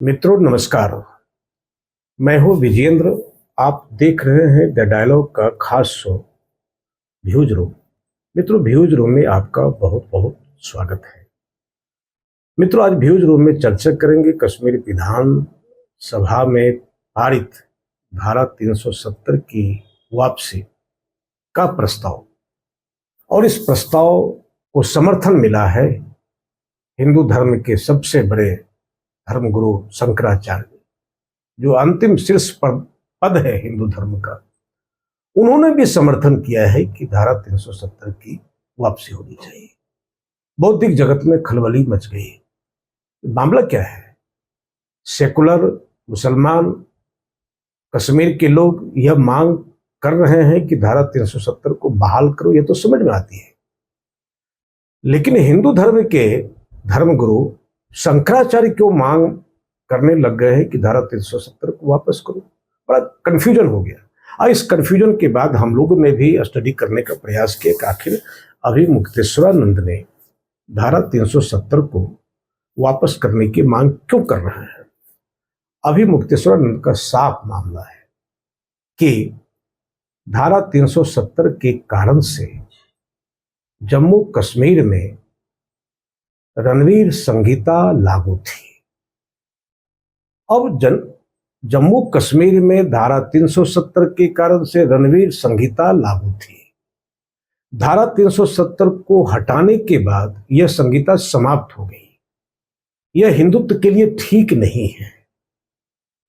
मित्रों नमस्कार। मैं हूं विजेंद्र। आप देख रहे हैं द डायलॉग का खास शो व्यूज रूम। मित्रों व्यूज रूम में आपका बहुत बहुत स्वागत है। मित्रों आज व्यूज रूम में चर्चा करेंगे कश्मीर विधान सभा में पारित धारा 370 की वापसी का प्रस्ताव, और इस प्रस्ताव को समर्थन मिला है हिंदू धर्म के सबसे बड़े धर्मगुरु शंकराचार्य, जो अंतिम शीर्ष पर पद है हिंदू धर्म का। उन्होंने भी समर्थन किया है कि धारा 370 की वापसी होनी चाहिए। बौद्धिक जगत में खलबली मच गई। मामला क्या है? सेकुलर मुसलमान कश्मीर के लोग यह मांग कर रहे हैं कि धारा 370 को बहाल करो, यह तो समझ में आती है, लेकिन हिंदू धर्म के धर्मगुरु शंकराचार्य क्यों मांग करने लग गए हैं कि धारा 370 को वापस करो? बड़ा कंफ्यूजन हो गया। और इस कंफ्यूजन के बाद हम लोगों ने भी स्टडी करने का प्रयास किया कि आखिर अभी मुक्तेश्वरानंद ने धारा 370 को वापस करने की मांग क्यों कर रहे हैं। अभी मुक्तेश्वरानंद का साफ मामला है कि धारा 370 के कारण से जम्मू कश्मीर में रणवीर संहिता लागू थी। अब जम्मू कश्मीर में धारा 370 के कारण से रणवीर संहिता लागू थी। धारा 370 को हटाने के बाद यह संहिता समाप्त हो गई। यह हिंदुत्व के लिए ठीक नहीं है।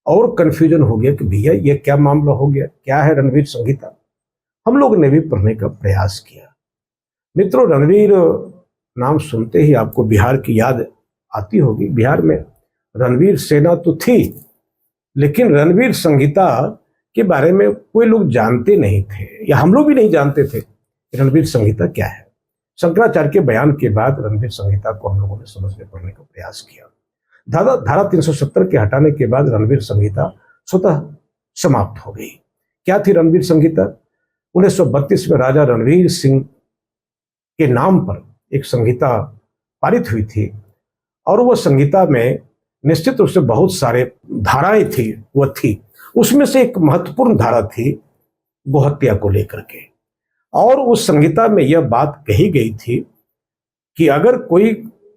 और कंफ्यूजन हो गया कि भैया यह क्या मामला हो गया, क्या है रणवीर संहिता। हम लोग ने भी पढ़ने का प्रयास किया। मित्रों रणवीर नाम सुनते ही आपको बिहार की याद आती होगी। बिहार में रणवीर सेना तो थी, लेकिन रणवीर संहिता के बारे में कोई लोग जानते नहीं थे, या हम लोग भी नहीं जानते थे रणवीर संहिता क्या है। शंकराचार्य के बयान के बाद रणवीर संहिता को हम लोगों ने समझने पढ़ने का प्रयास किया। धारा 370 के हटाने के बाद रणवीर संहिता स्वतः समाप्त हो गई। क्या थी रणवीर संहिता? 1932 में राजा रणवीर सिंह के नाम पर एक संहिता पारित हुई थी, और वह संहिता में निश्चित रूप से बहुत सारे धाराएं थी। वह थी, उसमें से एक महत्वपूर्ण धारा थी गोहत्या को लेकर के। और उस संहिता में यह बात कही गई थी कि अगर कोई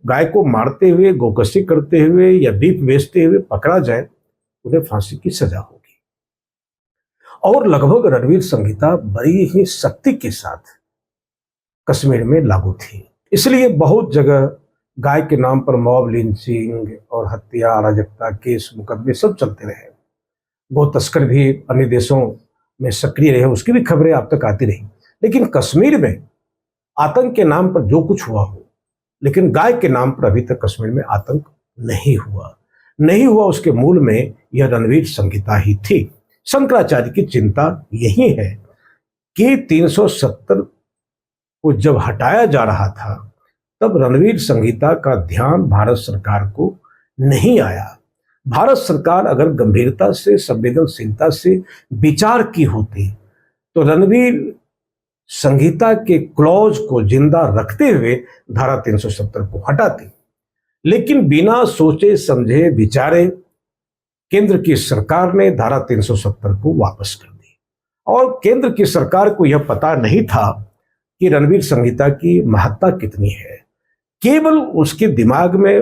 गाय को मारते हुए, गोकशी करते हुए या बीफ बेचते हुए पकड़ा जाए, उन्हें फांसी की सजा होगी। और लगभग रणवीर संहिता बड़ी ही सख्ती के साथ कश्मीर में लागू थी। इसलिए बहुत जगह गाय के नाम पर मॉब लिंचिंग और हत्या, अराजकता, केस, मुकदमे सब चलते रहे। गो तस्कर भी अन्य देशों में सक्रिय रहे, उसकी भी खबरें आप तक आती रही। लेकिन कश्मीर में आतंक के नाम पर जो कुछ हुआ हो, लेकिन गाय के नाम पर अभी तक कश्मीर में आतंक नहीं हुआ। उसके मूल में यह रणवीर संहिता ही थी। शंकराचार्य की चिंता यही है कि 370 को जब हटाया जा रहा था, तब रणवीर संहिता का ध्यान भारत सरकार को नहीं आया। भारत सरकार अगर गंभीरता से, संवेदनशीलता से विचार की होती, तो रणवीर संहिता के क्लॉज को जिंदा रखते हुए धारा 370 को हटाती। लेकिन बिना सोचे समझे विचारे केंद्र की सरकार ने धारा 370 को वापस कर दी। और केंद्र की सरकार को यह पता नहीं था कि रणवीर संहिता की महत्ता कितनी है। केवल उसके दिमाग में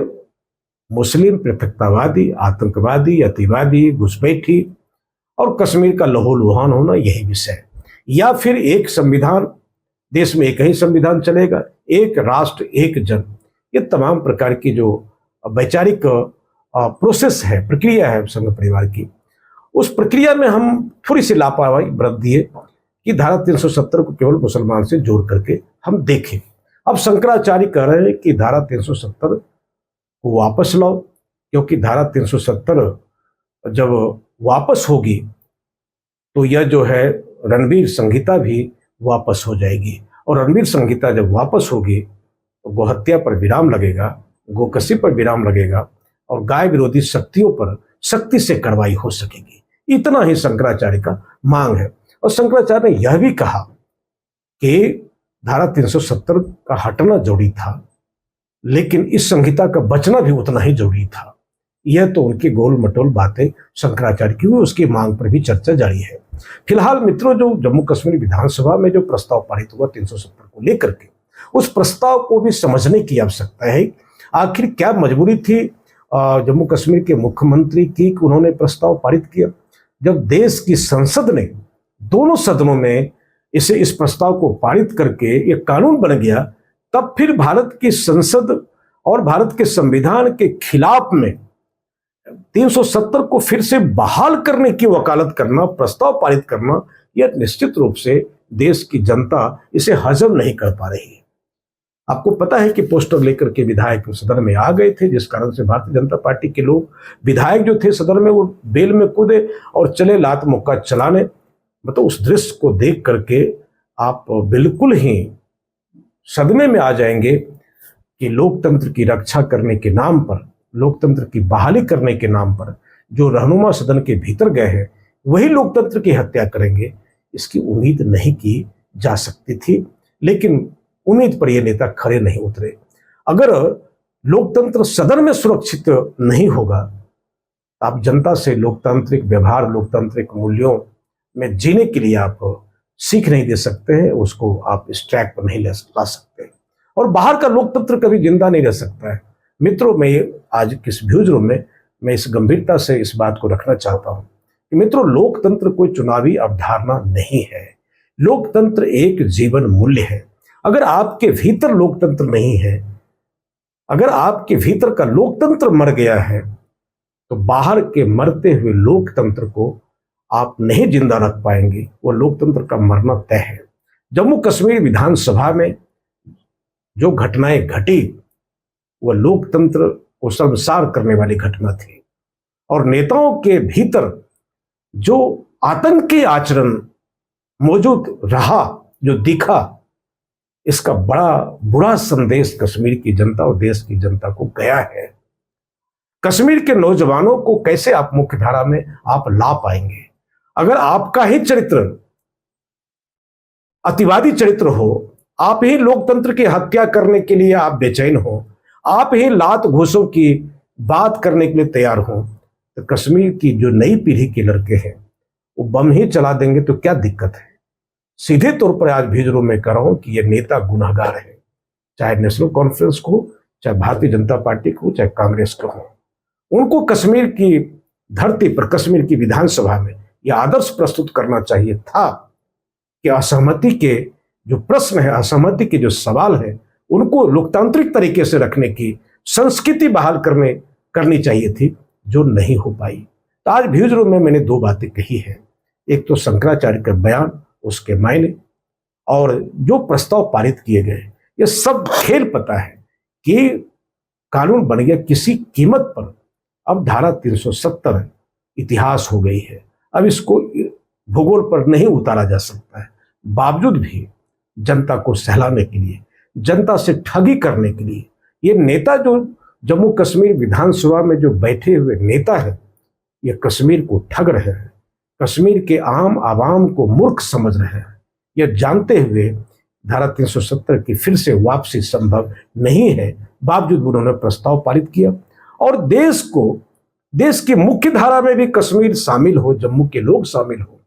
मुस्लिम पृथकतावादी, आतंकवादी, अतिवादी, घुसपैठी और कश्मीर का लहूलुहान होना, यही विषय। या फिर एक संविधान, देश में एक ही संविधान चलेगा, एक राष्ट्र एक जन, ये तमाम प्रकार की जो वैचारिक प्रोसेस है, प्रक्रिया है संघ परिवार की, उस प्रक्रिया में हम थोड़ी सी लापरवाही बरत दिए कि धारा 370 को केवल मुसलमान से जोड़ करके हम देखें। अब शंकराचार्य कह रहे हैं कि धारा 370 को वापस लाओ, क्योंकि धारा 370 जब वापस होगी तो यह जो है रणवीर संहिता भी वापस हो जाएगी। और रणवीर संहिता जब वापस होगी तो गोहत्या पर विराम लगेगा, गोकशी पर विराम लगेगा, और गाय विरोधी शक्तियों पर सख्ती से कार्रवाई हो सकेगी। इतना ही शंकराचार्य का मांग है। और शंकराचार्य ने यह भी कहा कि धारा 370 का हटना जरूरी था, लेकिन इस संहिता का बचना भी उतना ही जरूरी था। यह तो उनकी गोल मटोल बातें शंकराचार्य की हुई, उसकी मांग पर भी चर्चा जारी है। फिलहाल मित्रों, जो जम्मू कश्मीर विधानसभा में जो प्रस्ताव पारित हुआ 370 को लेकर के, उस प्रस्ताव को भी समझने की आवश्यकता है। आखिर क्या मजबूरी थी जम्मू कश्मीर के मुख्यमंत्री की कि उन्होंने प्रस्ताव पारित किया? जब देश की संसद ने दोनों सदनों में इस प्रस्ताव को पारित करके ये कानून बन गया, तब फिर भारत की संसद और भारत के संविधान के खिलाफ में 370 को फिर से बहाल करने की वकालत करना, प्रस्ताव पारित करना, यह निश्चित रूप से देश की जनता इसे हजम नहीं कर पा रही है। आपको पता है कि पोस्टर लेकर के विधायक सदन में आ गए थे, जिस कारण से भारतीय जनता पार्टी के लोग, विधायक जो थे सदन में, वो बेल में कूदे और चले लात मुक्का चलाने। मतलब उस दृश्य को देख करके आप बिल्कुल ही सदमे में आ जाएंगे कि लोकतंत्र की रक्षा करने के नाम पर, लोकतंत्र की बहाली करने के नाम पर जो रहनुमा सदन के भीतर गए हैं, वही लोकतंत्र की हत्या करेंगे, इसकी उम्मीद नहीं की जा सकती थी। लेकिन उम्मीद पर ये नेता खड़े नहीं उतरे। अगर लोकतंत्र सदन में सुरक्षित नहीं होगा, आप जनता से लोकतांत्रिक व्यवहार, लोकतांत्रिक मूल्यों में जीने के लिए आप सीख नहीं दे सकते हैं, उसको आप इस ट्रैक पर नहीं ला सकते, और बाहर का लोकतंत्र कभी जिंदा नहीं रह सकता है। मित्रों, मैं आज किस व्यूज रूम में मैं इस गंभीरता से इस बात को रखना चाहता हूं कि मित्रों, लोकतंत्र कोई चुनावी अवधारणा नहीं है। लोकतंत्र एक जीवन मूल्य है। अगर आपके भीतर लोकतंत्र नहीं है, अगर आपके भीतर का लोकतंत्र मर गया है, तो बाहर के मरते हुए लोकतंत्र को आप नहीं जिंदा रख पाएंगे। वो लोकतंत्र का मरना तय है। जम्मू कश्मीर विधानसभा में जो घटनाएं घटी, वह लोकतंत्र को शर्मसार करने वाली घटना थी, और नेताओं के भीतर जो आतंकी आचरण मौजूद रहा, जो दिखा, इसका बड़ा बुरा संदेश कश्मीर की जनता और देश की जनता को गया है। कश्मीर के नौजवानों को कैसे आप मुख्यधारा में आप ला पाएंगे? अगर आपका ही चरित्र अतिवादी चरित्र हो, आप ही लोकतंत्र की हत्या करने के लिए आप बेचैन हो, आप ही लात घूसों की बात करने के लिए तैयार हो, तो कश्मीर की जो नई पीढ़ी के लड़के हैं वो बम ही चला देंगे तो क्या दिक्कत है? सीधे तौर पर आज भिजरू में कह रहा हूं कि ये नेता गुनाहगार है, चाहे नेशनल कॉन्फ्रेंस को, चाहे भारतीय जनता पार्टी को, चाहे कांग्रेस को हो। उनको कश्मीर की धरती पर, कश्मीर की विधानसभा में यह आदर्श प्रस्तुत करना चाहिए था कि असहमति के जो प्रश्न है, असहमति के जो सवाल है, उनको लोकतांत्रिक तरीके से रखने की संस्कृति बहाल करनी चाहिए थी, जो नहीं हो पाई। तो आज भिजरू में मैंने दो बातें कही है। एक तो शंकराचार्य का बयान, उसके मायने, और जो प्रस्ताव पारित किए गए, ये सब खेल पता है कि कानून बन गया किसी कीमत पर। अब धारा 370 इतिहास हो गई है, अब इसको भूगोल पर नहीं उतारा जा सकता है। बावजूद भी जनता को सहलाने के लिए, जनता से ठगी करने के लिए, ये नेता जो जम्मू कश्मीर विधानसभा में जो बैठे हुए नेता है, ये कश्मीर को ठग रहे हैं, कश्मीर के आम आवाम को मूर्ख समझ रहे हैं। यह जानते हुए धारा 370 की फिर से वापसी संभव नहीं है, बावजूद उन्होंने प्रस्ताव पारित किया। और देश को, देश की मुख्य धारा में भी कश्मीर शामिल हो, जम्मू के लोग शामिल हो,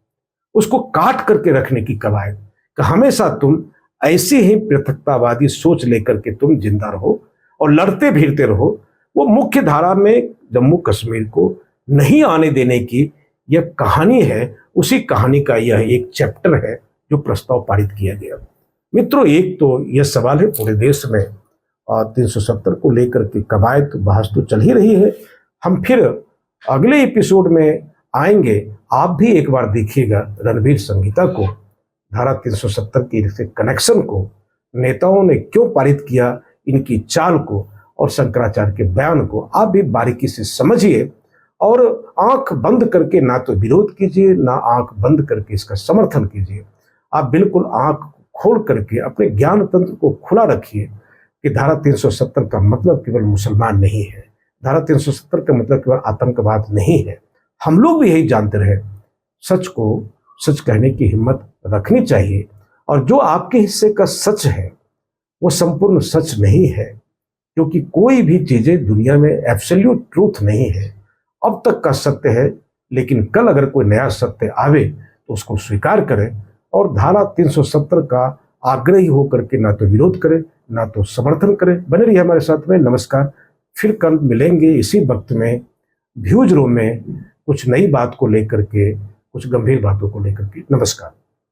उसको काट करके रखने की कवायद कि हमेशा तुम ऐसी ही पृथकतावादी सोच लेकर के तुम जिंदा रहो और लड़ते भिड़ते रहो। वो मुख्य धारा में जम्मू कश्मीर को नहीं आने देने की यह कहानी है, उसी कहानी का यह एक चैप्टर है जो प्रस्ताव पारित किया गया। मित्रों, एक तो यह सवाल है, पूरे देश में 370 को लेकर के कवायद बहस तो चल ही रही है। हम फिर अगले एपिसोड में आएंगे, आप भी एक बार देखिएगा रणवीर संहिता को, धारा 370 की से कनेक्शन को, नेताओं ने क्यों पारित किया, इनकी चाल को, और शंकराचार्य के बयान को आप भी बारीकी से समझिए, और आंख बंद करके ना तो विरोध कीजिए, ना आंख बंद करके इसका समर्थन कीजिए। आप बिल्कुल आंख खोल करके अपने ज्ञान तंत्र को खुला रखिए कि धारा 370 का मतलब केवल मुसलमान नहीं है, धारा 370 का मतलब केवल आतंकवाद नहीं है। हम लोग भी यही जानते रहे, सच को सच कहने की हिम्मत रखनी चाहिए, और जो आपके हिस्से का सच है वो संपूर्ण सच नहीं है। क्योंकि कोई भी चीजें दुनिया में एब्सोल्यूट ट्रूथ नहीं है। अब तक का सत्य है, लेकिन कल अगर कोई नया सत्य आवे तो उसको स्वीकार करें और धारा 370 का आग्रही होकर के ना तो विरोध करें ना तो समर्थन करें। बने रहिए हमारे साथ में। नमस्कार। फिर कल मिलेंगे इसी वक्त में व्यूज रूम में कुछ नई बात को लेकर के, कुछ गंभीर बातों को लेकर के। नमस्कार।